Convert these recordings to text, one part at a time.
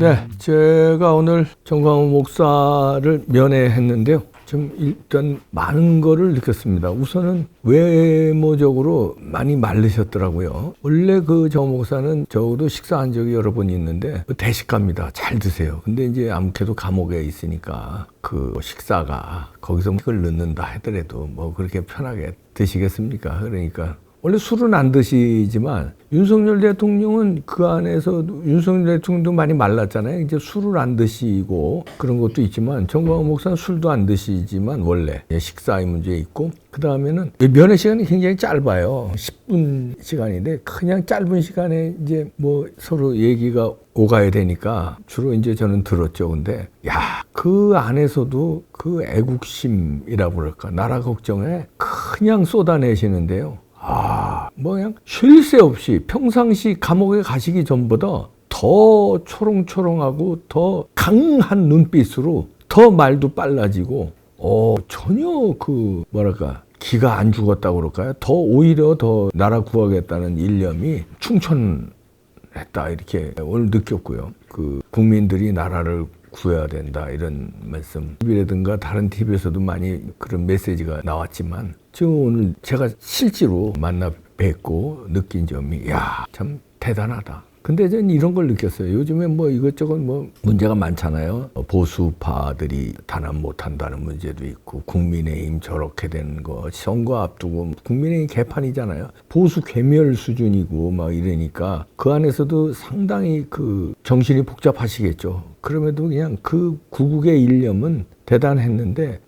네, 제가 오늘 정광훈 목사를 면회했는데요. 좀 일단 많은 거를 느꼈습니다. 우선은 외모적으로 많이 마르셨더라고요. 원래 그 정 목사는 저도 식사한 적이 여러 번 있는데 대식가입니다. 잘 드세요. 근데 이제 아무래도 감옥에 있으니까 그 식사가 거기서 그걸 넣는다 하더라도 뭐 그렇게 편하게 드시겠습니까? 그러니까 원래 술은 안 드시지만 윤석열 대통령은 그 안에서 윤석열 대통령도 많이 말랐잖아요. 이제 술을 안 드시고 그런 것도 있지만 정광훈 목사는 술도 안 드시지만 원래 식사의 문제 있고 그 다음에는 면회 시간이 굉장히 짧아요. 10분 시간인데 그냥 짧은 시간에 이제 뭐 서로 얘기가 오가야 되니까 주로 이제 저는 들었죠. 근데 야, 그 안에서도 그 애국심이라고 그럴까 나라 걱정에 그냥 쏟아내시는데요. 뭐 그냥 쉴 새 없이 평상시 감옥에 가시기 전보다 더 초롱초롱하고 더 강한 눈빛으로 더 말도 빨라지고 전혀 그 뭐랄까 기가 안 죽었다고 그럴까요? 더 오히려 더 나라 구하겠다는 일념이 충천했다 이렇게 오늘 느꼈고요. 그 국민들이 나라를 구해야 된다 이런 말씀 TV라든가 다른 TV에서도 많이 그런 메시지가 나왔지만 지금 오늘 제가 실제로 만나 뵙고 느낀 점이 참 대단하다. 근데 저는 이런 걸 느꼈어요. 요즘에 뭐 이것저것 뭐 문제가 많잖아요. 보수파들이 단합 못한다는 문제도 있고 국민의힘 저렇게 된 거 선거 앞두고 국민의힘 개판이잖아요. 보수 괴멸 수준이고 막 이러니까 그 안에서도 상당히 그 정신이 복잡하시겠죠. 그럼에도 그냥 그 구국의 일념은 대단했는데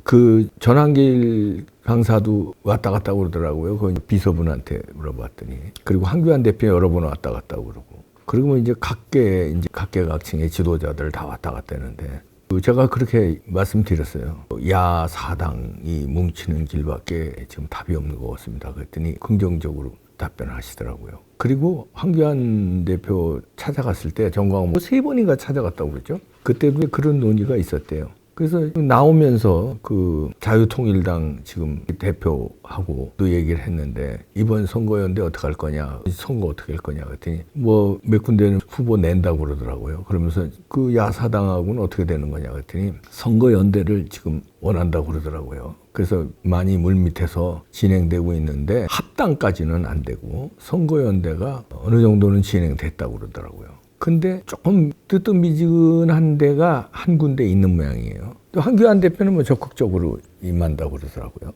그 전환길 강사도 왔다 갔다 그러더라고요. 그 비서분한테 물어봤더니. 그리고 황교안 대표 여러 번 왔다 갔다 그러고. 그리고 이제 각계각층의 지도자들 다 왔다 갔다 했는데 제가 그렇게 말씀드렸어요. 야사당이 뭉치는 길밖에 지금 답이 없는 것 같습니다. 그랬더니 긍정적으로 답변하시더라고요. 그리고 황교안 대표 찾아갔을 때 정광훈 3번인가 찾아갔다고 그랬죠. 그때도 그런 논의가 있었대요. 그래서 나오면서 그 자유통일당 지금 대표하고 또 얘기를 했는데 이번 선거연대 어떻게 할 거냐, 선거 어떻게 할 거냐 그랬더니 뭐 몇 군데는 후보 낸다고 그러더라고요. 그러면서 그 야사당하고는 어떻게 되는 거냐 그랬더니 선거연대를 지금 원한다고 그러더라고요. 그래서 많이 물밑에서 진행되고 있는데 합당까지는 안 되고 선거연대가 어느 정도는 진행됐다고 그러더라고요. 근데 조금 뜨뜻미지근한 데가 한 군데 있는 모양이에요. 또 황교안 대표는 뭐 적극적으로 임한다고 그러더라고요.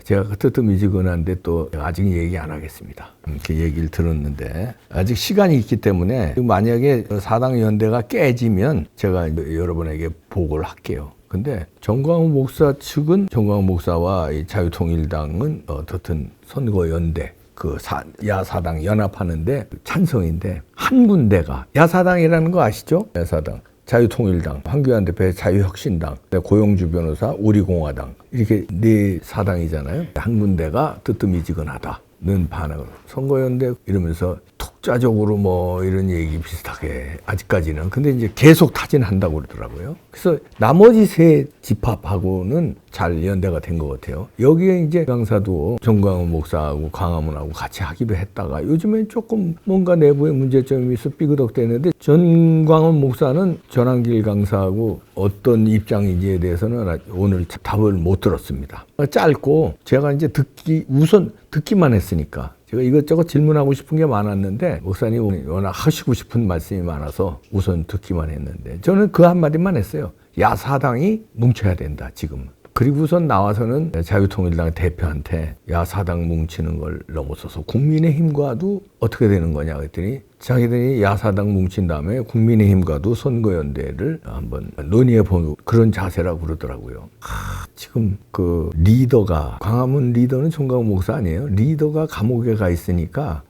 제가 그 뜨뜻미지근한데 또 아직 얘기 안 하겠습니다. 이렇게 얘기를 들었는데 아직 시간이 있기 때문에 만약에 사당 연대가 깨지면 제가 여러분에게 보고를 할게요. 근데 정광훈 목사 측은 정광훈 목사와 이 자유통일당은 어떻든 선거연대 그 야사당 연합하는데 찬성인데 한 군데가 야사당이라는 거 아시죠? 야사당, 자유통일당, 황교안 대표의 자유혁신당, 고용주 변호사, 우리공화당 이렇게 4사당이잖아요. 한 군데가 뜨뜻미지근하다는 반응으로 선거연대 이러면서 독자적으로 뭐 이런 얘기 비슷하게 아직까지는 근데 이제 계속 타진한다고 그러더라고요. 그래서 나머지 3 집합하고는 잘 연대가 된 것 같아요. 여기에 이제 강사도 정광훈 목사하고 광화문하고 같이 하기로 했다가 요즘엔 조금 뭔가 내부에 문제점이 있어 삐그덕대는데 전광훈 목사는 전환길 강사하고 어떤 입장인지에 대해서는 오늘 답을 못 들었습니다. 짧고 제가 이제 우선 듣기만 했으니까 제가 이것저것 질문하고 싶은 게 많았는데 목사님 워낙 하시고 싶은 말씀이 많아서 우선 듣기만 했는데 저는 그 한마디만 했어요. 야사당이 뭉쳐야 된다 지금. 그리고선 나와서는 자유통일당 대표한테 야사당 뭉치는 걸 넘어서서 국민의힘과도 어떻게 되는 거냐 그랬더니 자기들이 야사당 뭉친 다음에 국민의힘과도 선거연대를 한번 논의해보는 그런 자세라고 그러더라고요. 지금 그 리더가 광화문 리더는 정광훈 목사 아니에요? 리더가 감옥에 가 있으니까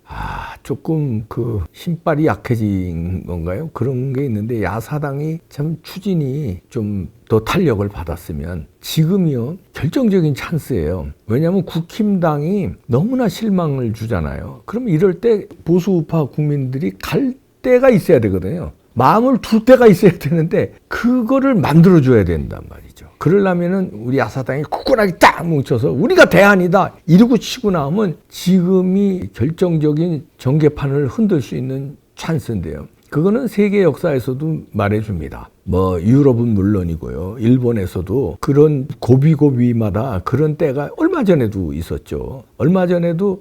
조금 그 힘빨이 약해진 건가요? 그런 게 있는데 야사당이 참 추진이 좀 더 탄력을 받았으면 지금이요 결정적인 찬스예요. 왜냐하면 국힘당이 너무나 실망을 주잖아요. 그럼 이럴 때 보수우파 국민들이 갈 때가 있어야 되거든요. 마음을 둘 때가 있어야 되는데 그거를 만들어줘야 된단 말이죠. 그러려면은 우리 야사당이 굳건하게 딱 뭉쳐서 우리가 대안이다 이러고 치고 나오면 지금이 결정적인 전개판을 흔들 수 있는 찬스인데요. 그거는 세계 역사에서도 말해줍니다. 뭐 유럽은 물론이고요. 일본에서도 그런 고비고비마다 그런 때가 얼마 전에도 있었죠. 얼마 전에도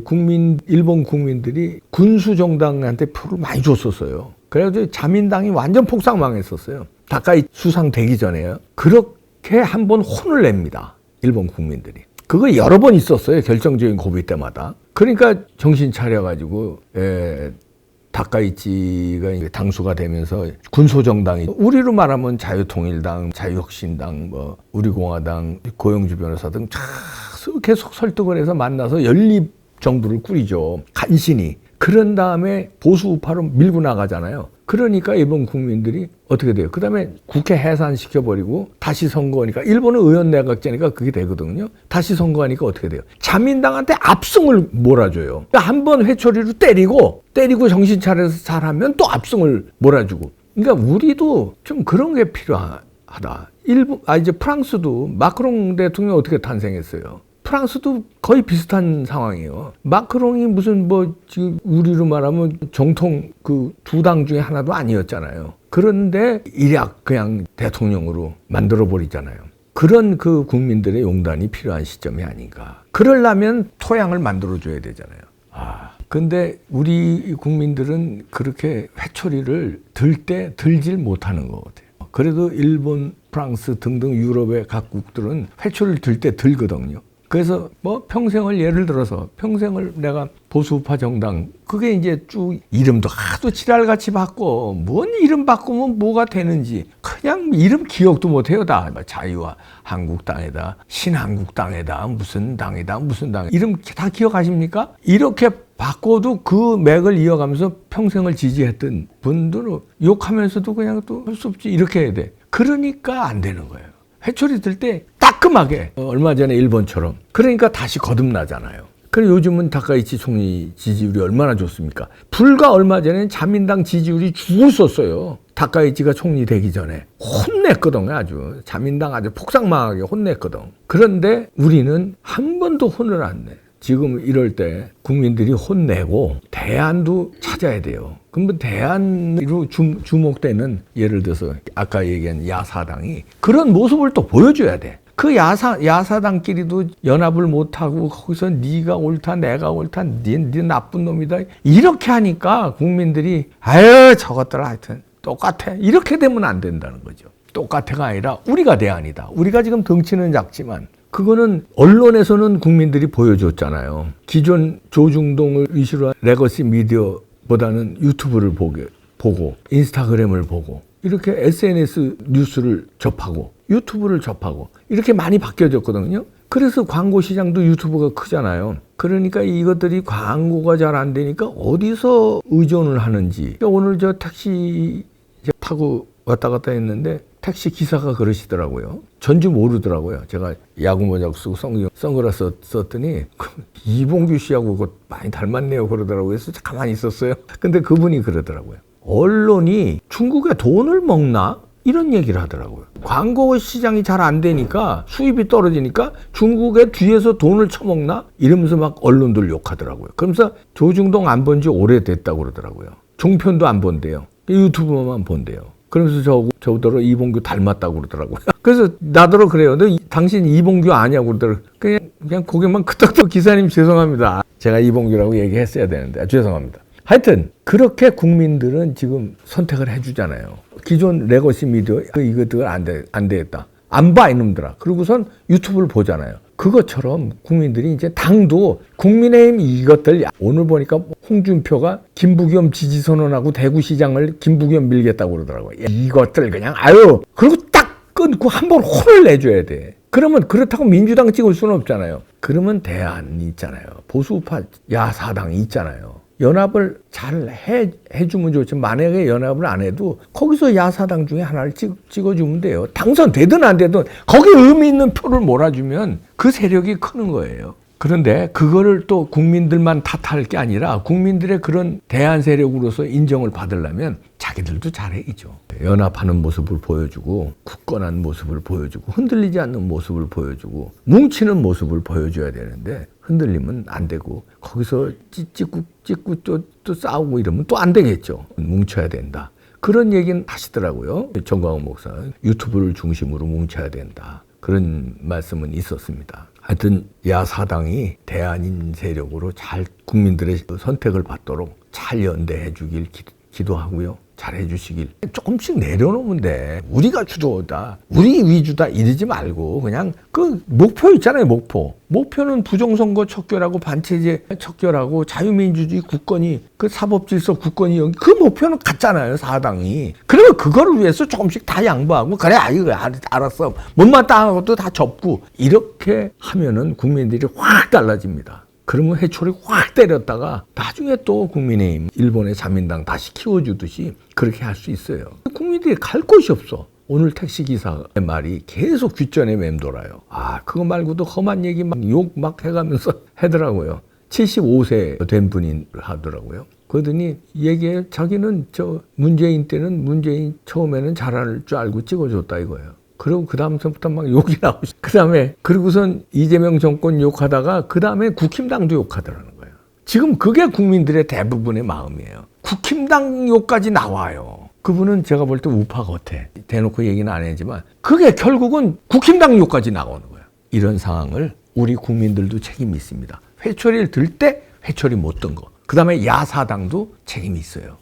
일본 국민들이 군수 정당한테 표를 많이 줬었어요. 그래가지고 자민당이 완전 폭삭망했었어요. 다카이 수상 되기 전에요. 그렇게 한번 혼을 냅니다. 일본 국민들이. 그거 여러 번 있었어요. 결정적인 고비 때마다. 그러니까 정신 차려가지고 다카이치가 당수가 되면서 군소정당이 우리로 말하면 자유통일당, 자유혁신당, 뭐 우리공화당, 고영주 변호사 등 계속 설득을 해서 만나서 연립정부를 꾸리죠. 간신히. 그런 다음에 보수 우파로 밀고 나가잖아요. 그러니까 일본 국민들이 어떻게 돼요? 그 다음에 국회 해산시켜버리고 다시 선거하니까 일본은 의원내각제니까 그게 되거든요. 다시 선거하니까 어떻게 돼요? 자민당한테 압승을 몰아줘요. 그러니까 한번 회초리로 때리고 정신 차려서 잘하면 또 압승을 몰아주고. 그러니까 우리도 좀 그런 게 필요하다. 이제 프랑스도 마크롱 대통령이 어떻게 탄생했어요? 프랑스도 거의 비슷한 상황이에요. 마크롱이 무슨 지금 우리로 말하면 정통 그 두 당 중에 하나도 아니었잖아요. 그런데 일약 그냥 대통령으로 만들어버리잖아요. 그런 그 국민들의 용단이 필요한 시점이 아닌가. 그러려면 토양을 만들어줘야 되잖아요. 근데 우리 국민들은 그렇게 회초리를 들질 못하는 것 같아요. 그래도 일본, 프랑스 등등 유럽의 각국들은 회초리를 들 때 들거든요. 그래서 평생을 예를 들어서 평생을 내가 보수우파 정당 그게 이제 쭉 이름도 하도 지랄같이 바꿔 뭔 이름 바꾸면 뭐가 되는지 그냥 이름 기억도 못해요. 다 자유와 한국당에다 신한국당에다 무슨 당이다 무슨 당 이름 다 기억하십니까? 이렇게 바꿔도 그 맥을 이어가면서 평생을 지지했던 분들은 욕하면서도 그냥 또 할 수 없지 이렇게 해야 돼. 그러니까 안 되는 거예요. 회초리 들 때 따끔하게 얼마 전에 일본처럼 그러니까 다시 거듭나잖아요. 그리고 요즘은 다카이치 총리 지지율이 얼마나 좋습니까? 불과 얼마 전에는 자민당 지지율이 죽었었어요. 다카이치가 총리 되기 전에 혼냈거든요. 아주 자민당 아주 폭삭망하게 혼냈거든. 그런데 우리는 한 번도 혼을 안 내. 지금 이럴 때 국민들이 혼내고 대안도 찾아야 돼요. 그럼 대안으로 주목되는 예를 들어서 아까 얘기한 야사당이 그런 모습을 또 보여줘야 돼. 그 야사당끼리도 연합을 못하고 거기서 네가 옳다 내가 옳다 네 나쁜 놈이다 이렇게 하니까 국민들이 아유 저것들 하여튼 똑같아 이렇게 되면 안 된다는 거죠. 똑같아가 아니라 우리가 대안이다. 우리가 지금 덩치는 작지만 그거는 언론에서는 국민들이 보여줬잖아요. 기존 조중동을 이슈로 한 레거시 미디어보다는 유튜브를 보고 인스타그램을 보고 이렇게 SNS 뉴스를 접하고 유튜브를 접하고 이렇게 많이 바뀌어졌거든요. 그래서 광고 시장도 유튜브가 크잖아요. 그러니까 이것들이 광고가 잘 안 되니까 어디서 의존을 하는지. 오늘 저 택시 타고 왔다 갔다 했는데 택시 기사가 그러시더라고요. 전주 모르더라고요. 제가 야구 모자 쓰고 선글라스 썼더니 이봉규 씨하고 그거 많이 닮았네요 그러더라고요. 그래서 가만히 있었어요. 근데 그분이 그러더라고요. 언론이 중국에 돈을 먹나? 이런 얘기를 하더라고요. 광고 시장이 잘 안 되니까 수입이 떨어지니까 중국에 뒤에서 돈을 쳐먹나? 이러면서 막 언론들 욕하더라고요. 그러면서 조중동 안 본 지 오래됐다고 그러더라고요. 종편도 안 본대요. 유튜브만 본대요. 그러면서 저더러 이봉규 닮았다고 그러더라고요. 그래서 나더러 그래요. 너 당신 이봉규 아냐고 그러더라고요. 그냥 고개만 끄덕끄덕 기사님 죄송합니다. 제가 이봉규라고 얘기했어야 되는데 죄송합니다. 하여튼 그렇게 국민들은 지금 선택을 해주잖아요. 기존 레거시 미디어 이것들 안 되겠다. 안 봐 이놈들아. 그러고선 유튜브를 보잖아요. 그것처럼 국민들이 이제 당도 국민의힘 이것들 오늘 보니까 홍준표가 김부겸 지지 선언하고 대구시장을 김부겸 밀겠다고 그러더라고요. 이것들 그냥 그리고 딱 끊고 한번 혼을 내줘야 돼. 그러면 그렇다고 민주당 찍을 수는 없잖아요. 그러면 대안이 있잖아요. 보수우파 야사당이 있잖아요. 연합을 잘 해주면 좋지만 만약에 연합을 안 해도 거기서 야사당 중에 하나를 찍어주면 돼요. 당선되든 안 되든 거기 의미 있는 표를 몰아주면 그 세력이 크는 거예요. 그런데 그거를 또 국민들만 탓할 게 아니라 국민들의 그런 대안 세력으로서 인정을 받으려면 자기들도 잘해야죠. 연합하는 모습을 보여주고 굳건한 모습을 보여주고 흔들리지 않는 모습을 보여주고 뭉치는 모습을 보여줘야 되는데 흔들리면 안 되고 거기서 찍고 또 싸우고 이러면 또 안 되겠죠. 뭉쳐야 된다. 그런 얘기는 하시더라고요. 정광훈 목사 유튜브를 중심으로 뭉쳐야 된다. 그런 말씀은 있었습니다. 하여튼 야사당이 대안인 세력으로 잘 국민들의 선택을 받도록 잘 연대해 주길 기도하고요. 잘해 주시길. 조금씩 내려놓으면 돼. 우리가 주도다. 우리 위주다 이러지 말고 그냥 그 목표 있잖아요. 목표는 부정선거 척결하고 반체제 척결하고 자유민주주의 굳건히 그 사법질서 굳건히 여기 그 목표는 같잖아요. 사당이. 그러면 그거를 위해서 조금씩 다 양보하고 그래 이거 알았어. 못마땅한 것도 다 접고 이렇게 하면은 국민들이 확 달라집니다. 그러면 해초리 확 때렸다가 나중에 또 국민의힘, 일본의 자민당 다시 키워주듯이 그렇게 할 수 있어요. 국민들이 갈 곳이 없어. 오늘 택시기사의 말이 계속 귓전에 맴돌아요. 그거 말고도 험한 얘기 욕 막 해가면서 하더라고요. 75세 된 분이 하더라고요. 그러더니 얘기해 자기는 문재인 때는 문재인 처음에는 잘할 줄 알고 찍어줬다 이거예요. 그리고 그 다음부터 막 욕이 나오시. 그 다음에 그리고선 이재명 정권 욕하다가 그 다음에 국힘당도 욕하더라는 거예요. 지금 그게 국민들의 대부분의 마음이에요. 국힘당 욕까지 나와요. 그분은 제가 볼 때 우파 같아. 대놓고 얘기는 안 했지만 그게 결국은 국힘당 욕까지 나오는 거예요. 이런 상황을 우리 국민들도 책임이 있습니다. 회초리를 들 때 회초리 못 든 거. 그 다음에 야사당도 책임이 있어요.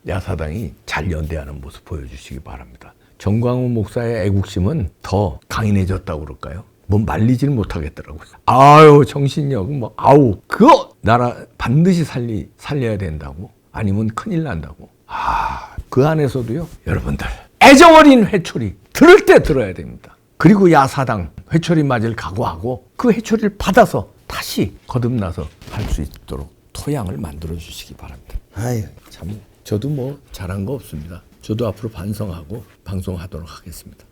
야사당이 잘 연대하는 모습 보여주시기 바랍니다. 정광훈 목사의 애국심은 더 강인해졌다고 그럴까요? 뭐 말리지는 못하겠더라고요. 정신력, 그거 나라 반드시 살려야 된다고? 아니면 큰일 난다고? 그 안에서도요, 여러분들, 애정어린 회초리, 들을 때 들어야 됩니다. 그리고 야사당 회초리 맞을 각오하고 그 회초리를 받아서 다시 거듭나서 할 수 있도록 토양을 만들어 주시기 바랍니다. 참, 저도 뭐 잘한 거 없습니다. 저도 앞으로 반성하고 방송하도록 하겠습니다.